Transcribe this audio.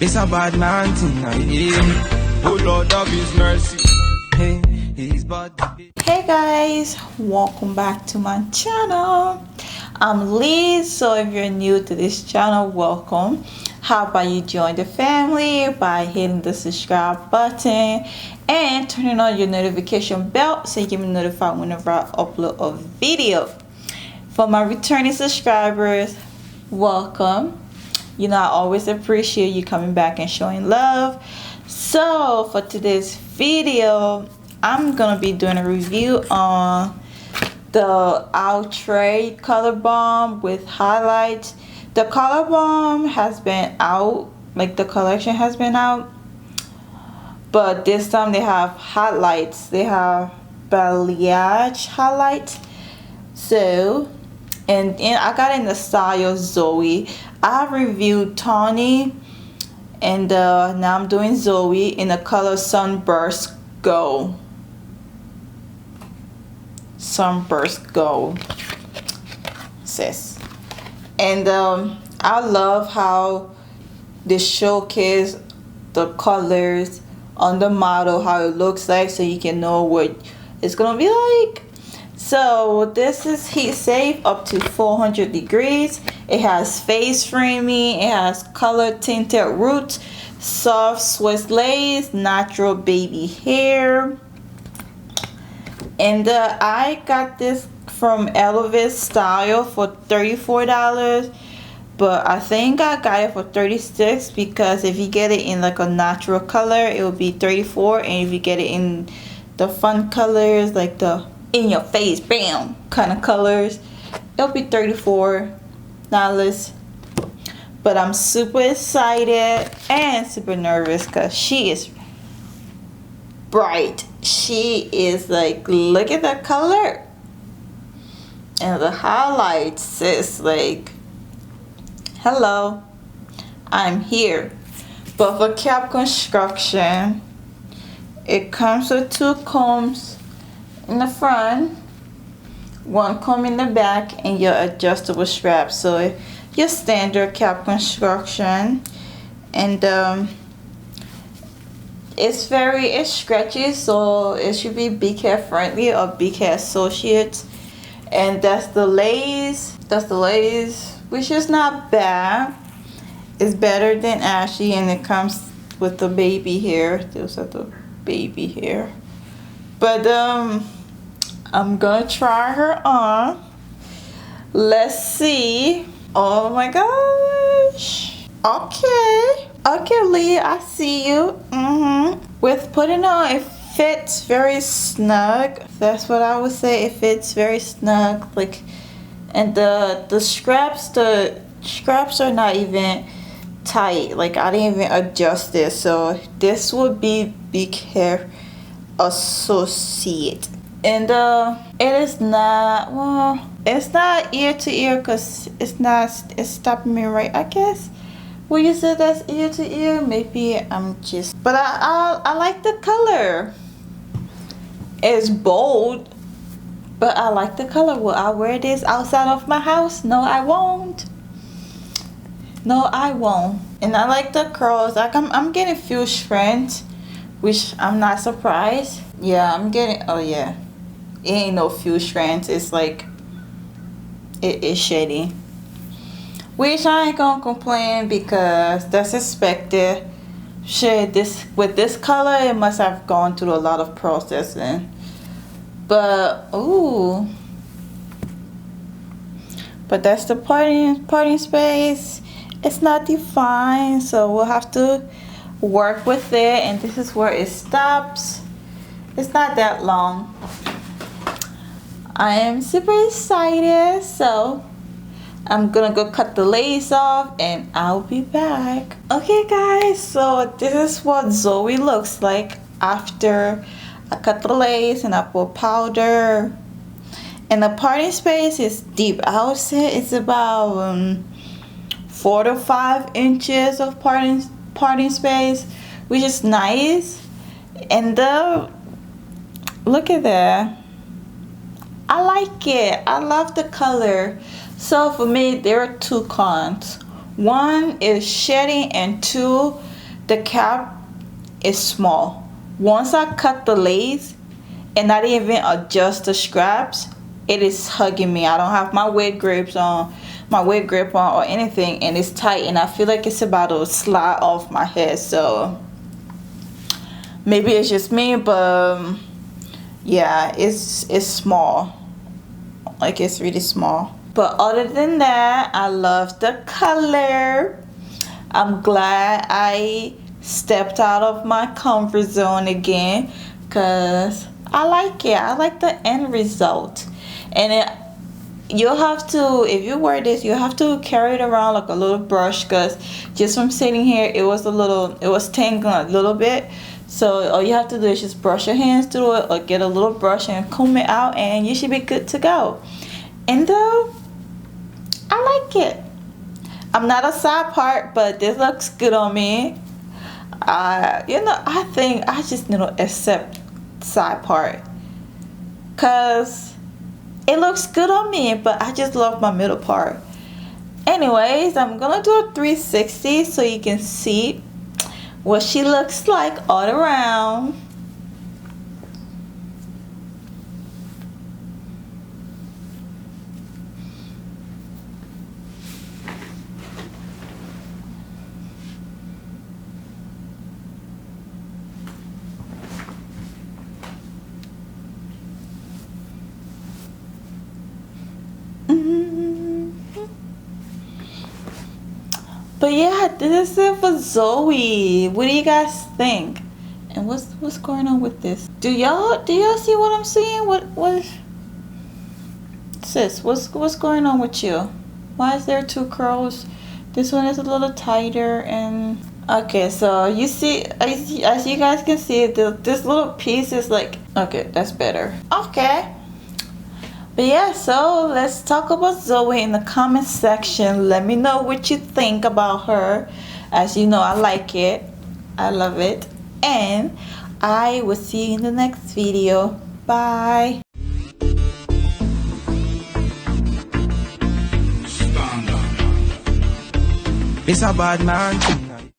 It's a bad man thing, I hear. Oh Lord of His mercy. Hey, He's bad. Hey guys, welcome back to my channel. I'm Liz, so if you're new to this channel, welcome. How about you join the family by hitting the subscribe button and turning on your notification bell so you can be notified whenever I upload a video. For my returning subscribers, welcome. You know, I always appreciate you coming back and showing love. So for today's video, I'm gonna be doing a review on the Outre color bomb with highlights. The color bomb has been out, like the collection has been out, but this time they have highlights. They have balayage highlights. So, and I got in the style Zoey. I have reviewed Tawny, and now I'm doing Zoey in the color Sunburst Gold. Sunburst Gold, sis. And I love how they showcase the colors on the model, how it looks like, so you can know what it's gonna be like. So this is heat safe up to 400 degrees. It has face framing, it has color tinted roots, soft Swiss lace, natural baby hair. And I got this from Elevate Style for $34, but I think I got it for $36 because if you get it in like a natural color, it will be $34, and if you get it in the fun colors, like the in your face bam kind of colors, it'll be $34. But I'm super excited and super nervous because she is bright. She is like, look at that color and the highlights. Is like, hello, I'm here. But for cap construction, it comes with 2 combs in the front, 1 comb in the back, and your adjustable strap. So your standard cap construction. And it's stretchy, so it should be big hair friendly or big hair associates. And that's the lace, which is not bad. It's better than Ashley, and it comes with the baby hair. Those are the baby hair. But I'm gonna try her on. Let's see. Oh my gosh. Okay, Lee, I see you. With putting on, it fits very snug. That's what I would say. It fits very snug. Like, and the straps are not even tight. Like, I didn't even adjust this. So this would be big hair associate. And it is not, well, it's not ear to ear because it's stopping me right, I guess. Will you say that's ear to ear? Maybe I'm just, but I like the color. It's bold, but I like the color. Will I wear this outside of my house? No, I won't. No, I won't. And I like the curls. Like I'm getting few strands, which I'm not surprised. Yeah, I'm getting, oh yeah. It ain't no few strands. It's like, it is shady. Which I ain't gonna complain because that's expected. Shit, with this color, it must have gone through a lot of processing. But, ooh. But that's the parting space. It's not defined, so we'll have to work with it. And this is where it stops. It's not that long. I am super excited, so I'm gonna go cut the lace off and I'll be back. Okay guys, so this is what Zoey looks like after I cut the lace and I put powder. And the parting space is deep. I would say it's about 4 to 5 inches of parting space, which is nice. And look at that. I like it. I love the color. So for me, there are 2 cons. 1 is shedding, and 2, the cap is small. Once I cut the lace and not even adjust the straps, it is hugging me. I don't have my wig grip on or anything, and it's tight, and I feel like it's about to slide off my head. So maybe it's just me, but yeah, it's small. Like, it's really small. But other than that, I love the color. I'm glad I stepped out of my comfort zone again, because I like it. I like the end result. And you'll have to, if you wear this, you have to carry it around like a little brush, because just from sitting here, it was tangling a little bit. So all you have to do is just brush your hands through it, or get a little brush and comb it out, and you should be good to go. And I like it. I'm not a side part, but this looks good on me. I think I just need to accept side part, cause it looks good on me, but I just love my middle part. Anyways, I'm gonna do a 360 so you can see what she looks like all around. But yeah, this is it for Zoe. What do you guys think? And what's going on with this? Do y'all see what I'm seeing? What sis, what's going on with you? Why is there two curls? This one is a little tighter, and okay, so you see, as you guys can see, this little piece is like, okay, that's better. Okay. But yeah, so let's talk about Zoe in the comment section. Let me know what you think about her. As you know, I like it. I love it. And I will see you in the next video. Bye. It's a bad man.